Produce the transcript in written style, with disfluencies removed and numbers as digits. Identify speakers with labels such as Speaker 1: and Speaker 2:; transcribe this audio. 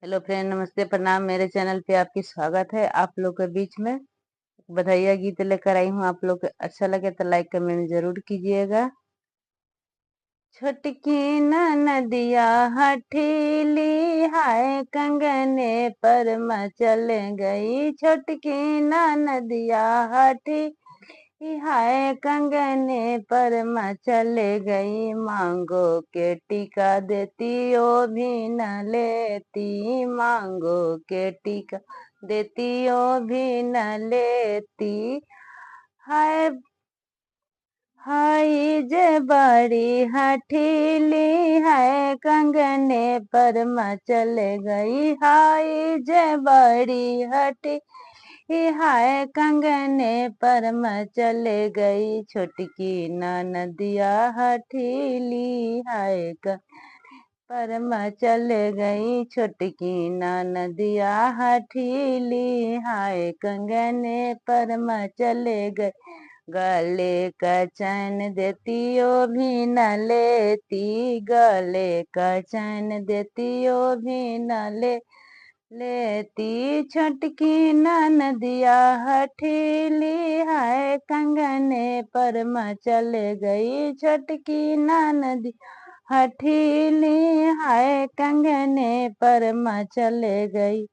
Speaker 1: Hello friend, नमस्ते, प्रणाम। मेरे चैनल पे आपकी स्वागत है। आप लोग के बीच में बधाइया गीत लेकर आई हूँ। आप लोग को अच्छा लगे तो लाइक कमेंट जरूर कीजिएगा। छोटकी नदिया हठीली हाय कंगने पर मचल गई। छोटकी नदिया हठी हाय कंगने पर मचल गई। मांगो के टीका देती ओ भी न लेती। मांगो के टीका देती ओ भी न लेती। हाय हाय जे बड़ी हठीली है कंगने पर मचल गई। हाय जे बड़ी हठी हाय कंगने पर मचल गई। छोटकी नदिया हठीली हाय पर मचल गई। छोटकी नदिया हठीली हाय कंगने पर मचल गई। गले का चैन देती ओ भी न लेती। गले का चैन देती ओ भी न लेती। छोटकी नदिया हठीली है कंगने पर मचल गई। छोटकी नदी हठीली है कंगने पर मचल गई।